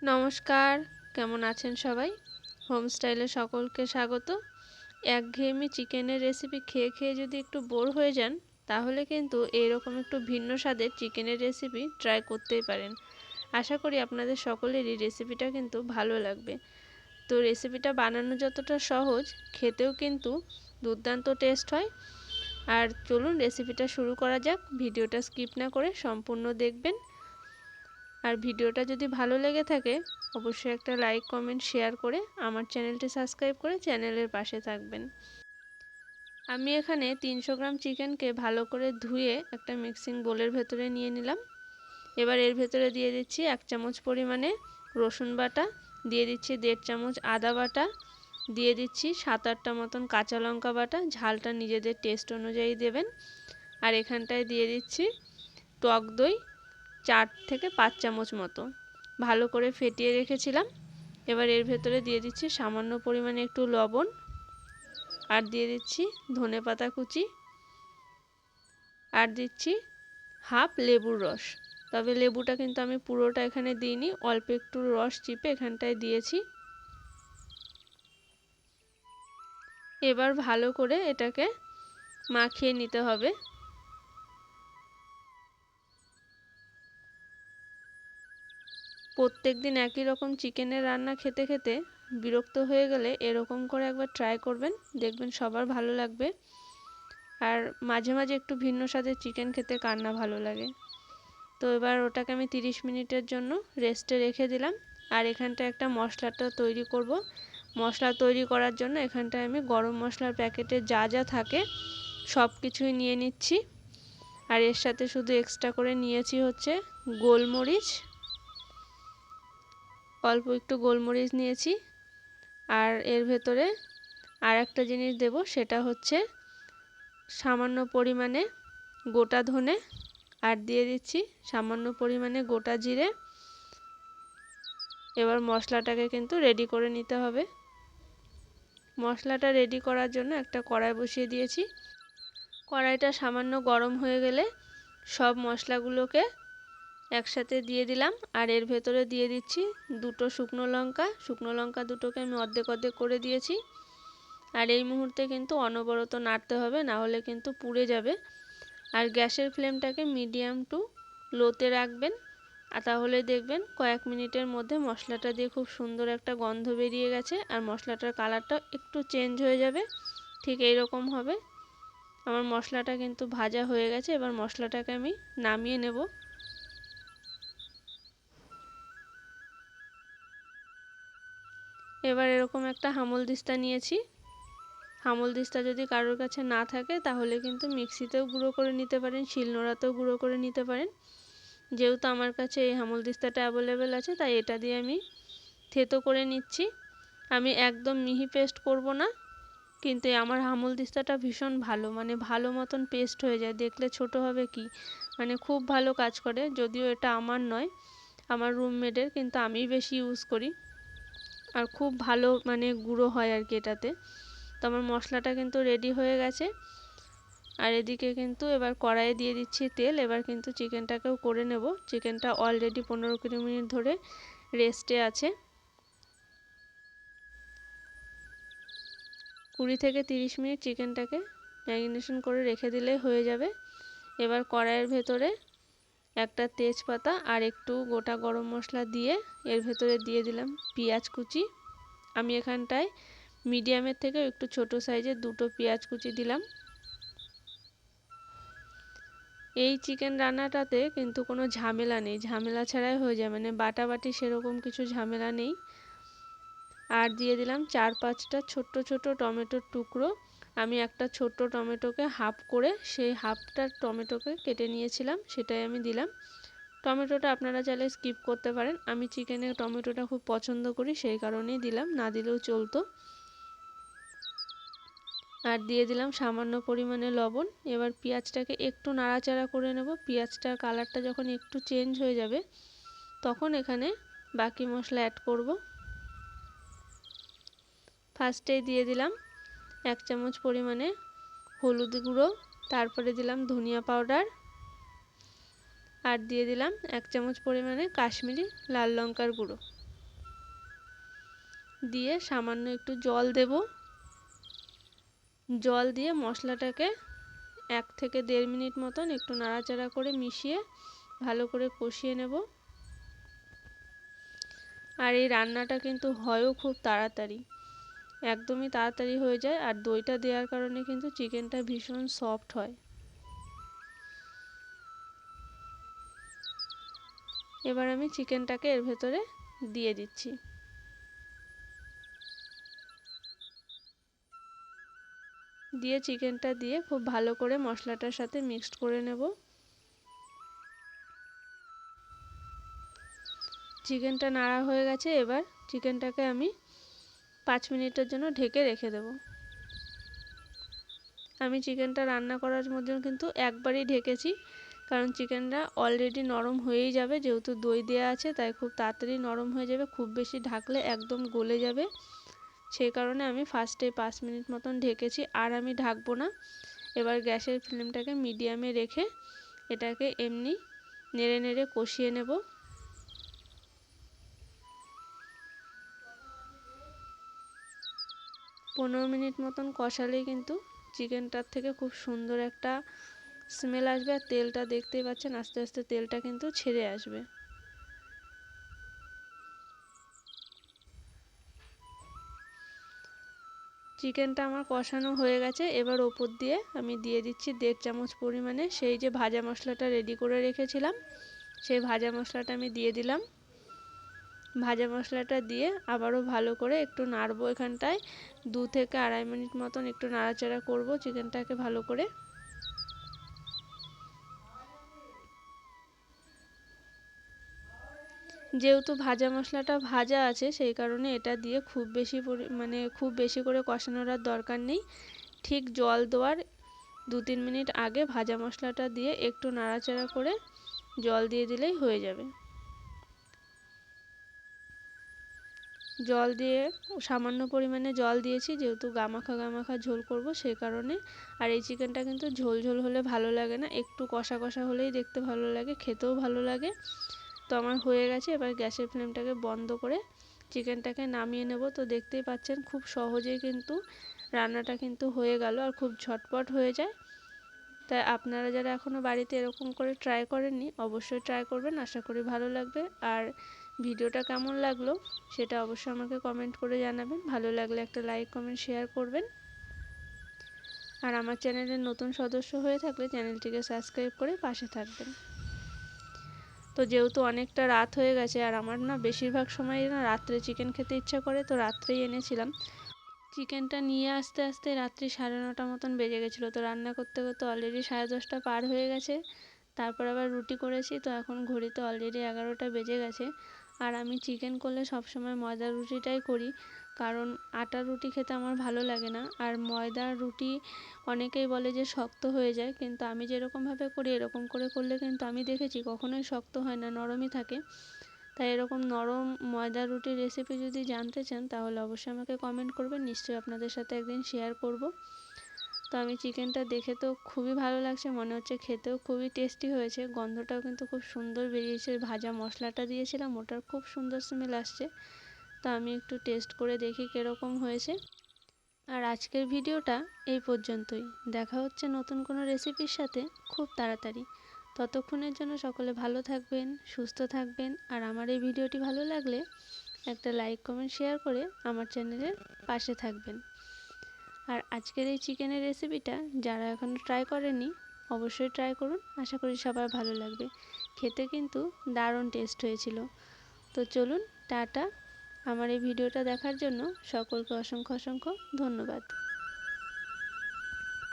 নমস্কার, কেমন আছেন সবাই? হোমস্টাইলে সকলকে স্বাগত। একঘেয়েমি চিকেনের রেসিপি খেয়ে খেয়ে যদি একটু বোর হয়ে যান, তাহলে কিন্তু এইরকম একটু ভিন্ন স্বাদের চিকেনের রেসিপি ট্রাই করতেই পারেন। আশা করি আপনাদের সকলেরই রেসিপিটা কিন্তু ভালো লাগবে। তো রেসিপিটা বানানো যতটা সহজ, খেতেও কিন্তু দুর্দান্ত টেস্ট হয়। আর চলুন রেসিপিটা শুরু করা যাক। ভিডিওটা স্কিপ না করে সম্পূর্ণ দেখবেন। আর ভিডিওটা যদি ভালো লেগে থাকে অবশ্যই একটা লাইক, কমেন্ট, শেয়ার করে আমার চ্যানেলটি সাবস্ক্রাইব করে চ্যানেলের পাশে থাকবেন। আমি এখানে 300 গ্রাম চিকেনকে ভালো করে ধুয়ে একটা মিক্সিং বোলের ভেতরে নিয়ে নিলাম। এবার এর ভেতরে দিয়ে দিচ্ছি 1 চামচ পরিমাণে রসুন বাটা, দিয়ে দিচ্ছি 1.5 চামচ আদা বাটা, দিয়ে দিচ্ছি 7-8টা মতন কাঁচা লঙ্কা বাটা, ঝালটা নিজেদের টেস্ট অনুযায়ী দেবেন। আর এখানটায় দিয়ে দিচ্ছি টক দই 4 থেকে 5 চামচ মতো, ভালো করে ফেটিয়ে রেখেছিলাম। এবার এর ভেতরে দিয়ে দিচ্ছি সামান্য পরিমাণে একটু লবণ, আর দিয়ে দিচ্ছি ধনেপাতা কুচি, আর দিচ্ছি হাফ লেবুর রস। তবে লেবুটা কিন্তু আমি পুরোটা এখানে দিইনি, অল্প একটু রস চিপে এখানটায় দিয়েছি। এবার ভালো করে এটাকে মাখিয়ে নিতে হবে। প্রত্যেকদিন একই রকম চিকেনের রান্না খেতে খেতে বিরক্ত হয়ে গেলে এরকম করে একবার ট্রাই করবেন, দেখবেন সবার ভালো লাগবে। আর মাঝে মাঝে একটু ভিন্ন স্বাদের চিকেন খেতে কার না ভালো লাগে। তো এবার ওটাকে আমি 30 মিনিটের জন্য রেস্টে রেখে দিলাম। আর এখানটা একটা মশলাটা তৈরি করব। মশলা তৈরি করার জন্য এখানটায় আমি গরম মশলার প্যাকেটে যা যা থাকে সব কিছুই নিয়ে নিচ্ছি। আর এর সাথে শুধু এক্সট্রা করে নিয়েছি হচ্ছে গোলমরিচ, অল্প একটু গোলমরিচ নিয়েছি। আর এর ভেতরে আর একটা জিনিস দেব, সেটা হচ্ছে সামান্য পরিমাণে গোটা ধনে, আর দিয়ে দিচ্ছি সামান্য পরিমাণে গোটা জিরে। এবার মশলাটাকে কিন্তু রেডি করে নিতে হবে। মশলাটা রেডি করার জন্য একটা কড়াই বসিয়ে দিয়েছি। কড়াইটা সামান্য গরম হয়ে গেলে সব মশলাগুলোকে একসাথে দিয়ে দিলাম। আর এর ভেতরে দিয়ে দিচ্ছি দুটো শুকনো লঙ্কা। শুকনো লঙ্কা দুটোকে আমি অর্ধেক অর্ধেক করে দিয়েছি। আর এই মুহূর্তে কিন্তু অনবরত নাড়তে হবে, না হলে কিন্তু পুড়ে যাবে। আর গ্যাসের ফ্লেমটাকে মিডিয়াম টু লোতে রাখবেন। আর তাহলে দেখবেন কয়েক মিনিটের মধ্যে মশলাটা দিয়ে খুব সুন্দর একটা গন্ধ বেরিয়ে গেছে, আর মশলাটার কালারটা একটু চেঞ্জ হয়ে যাবে। ঠিক এই রকম হবে। আমার মশলাটা কিন্তু ভাজা হয়ে গেছে। এবার মশলাটাকে আমি নামিয়ে নেব। এবার এরকম একটা হামলদিস্তা নিয়েছি। হামলদিস্তা যদি কারোর কাছে না থাকে তাহলে কিন্তু মিক্সিতেও গুঁড়ো করে নিতে পারেন, শিলনোড়াতেও গুঁড়ো করে নিতে পারেন। যেহেতু আমার কাছে এই হামলদিস্তাটা অ্যাভেলেবেল আছে, তাই এটা দিয়ে আমি থেতো করে নিচ্ছি। আমি একদম মিহি পেস্ট করব না, কিন্তু আমার হামলদিস্তাটা ভীষণ ভালো, মানে ভালো মতন পেস্ট হয়ে যায়। দেখলে ছোট হবে কি, মানে খুব ভালো কাজ করে। যদিও এটা আমার নয়, আমার রুমমেটের, কিন্তু আমিই বেশি ইউজ করি। আর খুব ভালো মানে গুঁড়ো হয় আর কি এটাতে। তো আমার মশলাটা কিন্তু রেডি হয়ে গেছে। আর এদিকে কিন্তু এবার কড়াইয়ে দিয়ে দিচ্ছি তেল। এবার কিন্তু চিকেনটাকেও করে নেব। চিকেনটা অলরেডি 15-20 মিনিট ধরে রেস্টে আছে। 20 থেকে 30 মিনিট চিকেনটাকে ম্যারিনেশন করে রেখে দিলেই হয়ে যাবে। এবার কড়াইয়ের ভেতরে একটা তেজপাতা আর একটু গোটা গরম মশলা দিয়ে এর ভেতরে দিয়ে দিলাম পেঁয়াজ কুচি। আমি এখানটায় মিডিয়ামের থেকে একটু ছোট সাইজের দুটো পেঁয়াজ কুচি দিলাম। এই চিকেন রান্নাটাতে কিন্তু কোনো ঝামেলা নেই, ঝামেলা ছাড়াই হয়ে যায়, মানে বাটাবাটি সেরকম কিছু ঝামেলা নেই। আর দিয়ে দিলাম 4-5টা ছোট্ট ছোট টমেটোর টুকরো। আমি একটা ছোট্ট টমেটোকে হাফ করে সেই হাফটা টমেটোকে কেটে নিয়েছিলাম, সেটাই আমি দিলাম। টমেটোটা আপনারা চাইলে স্কিপ করতে পারেন, আমি চিকেনে টমেটোটা খুব পছন্দ করি সেই কারণেই দিলাম, না দিলেও চলতো। আর দিয়ে দিলাম সামান্য পরিমাণে লবণ। এবার পেঁয়াজটাকে একটু নাড়াচাড়া করে নেব। পেঁয়াজটার কালারটা যখন একটু চেঞ্জ হয়ে যাবে তখন এখানে বাকি মশলা অ্যাড করব। ফার্স্টেই দিয়ে দিলাম 1 চামচ পরিমাণে হলুদ গুঁড়ো, তারপরে দিলাম ধনিয়া পাউডার, আর দিয়ে দিলাম 1 চামচ পরিমাণে কাশ্মীরি লাল লঙ্কার গুঁড়ো। দিয়ে সামান্য একটু জল দেব। জল দিয়ে মশলাটাকে 1 থেকে 1.5 মিনিট মতন একটু নাড়াচাড়া করে মিশিয়ে ভালো করে কষিয়ে নেব। আর এই রান্নাটা কিন্তু হয়ও খুব তাড়াতাড়ি, একদমই তাড়াতাড়ি হয়ে যায়। আর দইটা দেওয়ার কারণে কিন্তু চিকেনটা ভীষণ সফট হয়। এবার আমি চিকেনটাকে এর ভেতরে দিয়ে দিচ্ছি। দিয়ে চিকেনটা দিয়ে খুব ভালো করে মশলাটার সাথে মিক্সড করে নেব। চিকেনটা নাড়া হয়ে গেছে, এবার চিকেনটাকে আমি 5 মিনিটের জন্য ঢেকে রেখে দেব। আমি চিকেনটা রান্না করার মধ্যে কিন্তু একবারই ঢেকেছি, কারণ চিকেনটা অলরেডি নরম হয়েই যাবে, যেহেতু দই দেওয়া আছে তাই খুব তাড়াতাড়ি নরম হয়ে যাবে। খুব বেশি ঢাকলে একদম গলে যাবে, সেই কারণে আমি ফার্স্টে 5 মিনিট মতন ঢেকেছি, আর আমি ঢাকবো না। এবার গ্যাসের ফ্লেমটাকে মিডিয়ামে রেখে এটাকে এমনি নেড়ে নেড়ে কষিয়ে নেব। 15 মিনিট মতন কষালেই কিন্তু চিকেনটার থেকে খুব সুন্দর একটা স্মেল আসবে। আর তেলটা দেখতেই পাচ্ছেন আস্তে আস্তে তেলটা কিন্তু ছেড়ে আসবে। চিকেনটা আমার কষানো হয়ে গেছে। এবার ওপর দিয়ে আমি দিয়ে দিচ্ছি 1.5 চামচ পরিমাণে সেই যে ভাজা মশলাটা রেডি করে রেখেছিলাম, সেই ভাজা মশলাটা আমি দিয়ে দিলাম। ভাজা মশলাটা দিয়ে আবারও ভালো করে একটু নাড়বো। এখানটায় 2 থেকে 2.5 মিনিট মতন একটু নাড়াচাড়া করব চিকেনটাকে ভালো করে। যেহেতু ভাজা মশলাটা ভাজা আছে সেই কারণে এটা দিয়ে খুব বেশি করে কষানোর আর দরকার নেই। ঠিক জল দেওয়ার 2-3 মিনিট আগে ভাজা মশলাটা দিয়ে একটু নাড়াচাড়া করে জল দিয়ে দিলেই হয়ে যাবে। জল দিয়ে সামান্য পরিমাণে জল দিয়েছি, যেহেতু গামাখা গামাখা ঝোল করব সেই কারণে। আর এই চিকেনটা কিন্তু ঝোল ঝোল হলে ভালো লাগে না, একটু কষা কষা হলেই দেখতে ভালো লাগে, খেতেও ভালো লাগে। তো আমার হয়ে গেছে, এবার গ্যাসের ফ্লেমটাকে বন্ধ করে চিকেনটাকে নামিয়ে নেব। তো দেখতেই পাচ্ছেন খুব সহজেই কিন্তু রান্নাটা কিন্তু হয়ে গেল, আর খুব ঝটপট হয়ে যায়। তাই আপনারা যারা এখনও বাড়িতে এরকম করে ট্রাই করেননি অবশ্যই ট্রাই করবেন, আশা করি ভালো লাগবে। আর ভিডিওটা কেমন লাগলো সেটা অবশ্যই আমাকে কমেন্ট করে জানাবেন। ভালো লাগলে একটা লাইক কমেন্ট শেয়ার করবেন। আর আমার চ্যানেলের নতুন সদস্য হয়ে থাকলে চ্যানেলটিকে সাবস্ক্রাইব করে পাশে থাকবেন। তো যেহেতু অনেকটা রাত হয়ে গেছে, আর আমার না বেশিরভাগ সময় না রাত্রে চিকেন খেতে ইচ্ছা করে, তো রাত্রেই এনেছিলাম। চিকেনটা নিয়ে আসতে আসতে রাত্রি 9:30 মতন বেজে গেছিলো। তো রান্না করতে করতে অলরেডি 10:30 পার হয়ে গেছে। তারপর আবার রুটি করেছি, তো এখন ঘড়িতে অলরেডি 11টা বেজে গেছে। আর আমি চিকেন করলে সবসময় ময়দার রুটিটাই করি, কারণ আটার রুটি খেতে আমার ভালো লাগে না। আর ময়দার রুটি অনেকেই বলে যে শক্ত হয়ে যায়, কিন্তু আমি যেরকমভাবে করি এরকম করে করলে কিন্তু আমি দেখেছি কখনোই শক্ত হয় না, নরমই থাকে। তাই এরকম নরম ময়দার রুটির রেসিপি যদি জানতে চান তাহলে অবশ্যই আমাকে কমেন্ট করবেন, নিশ্চয়ই আপনাদের সাথে একদিন শেয়ার করব। তো আমি চিকেনটা দেখে তো খুবই ভালো লাগছে, মনে হচ্ছে খেতেও খুবই টেস্টি হয়েছে। গন্ধটাও কিন্তু খুব সুন্দর বেরিয়েছে, ভাজা মশলাটা দিয়েছিলাম ওটার খুব সুন্দর স্মেল আসছে। তো আমি একটু টেস্ট করে দেখি কীরকম হয়েছে। আর আজকের ভিডিওটা এই পর্যন্তই। দেখা হচ্ছে নতুন কোনো রেসিপির সাথে খুব তাড়াতাড়ি। ততক্ষণের জন্য সকলে ভালো থাকবেন, সুস্থ থাকবেন। আর আমার এই ভিডিওটি ভালো লাগলে একটা লাইক কমেন্ট শেয়ার করে আমার চ্যানেলের পাশে থাকবেন। আর আজকের এই চিকেনের রেসিপিটা যারা এখনও ট্রাই করেনি অবশ্যই ট্রাই করুন, আশা করি সবার ভালো লাগবে। খেতে কিন্তু দারুণ টেস্ট হয়েছিল। তো চলুন টাটা। আমার এই ভিডিওটা দেখার জন্য সকলকে অসংখ্য অসংখ্য ধন্যবাদ।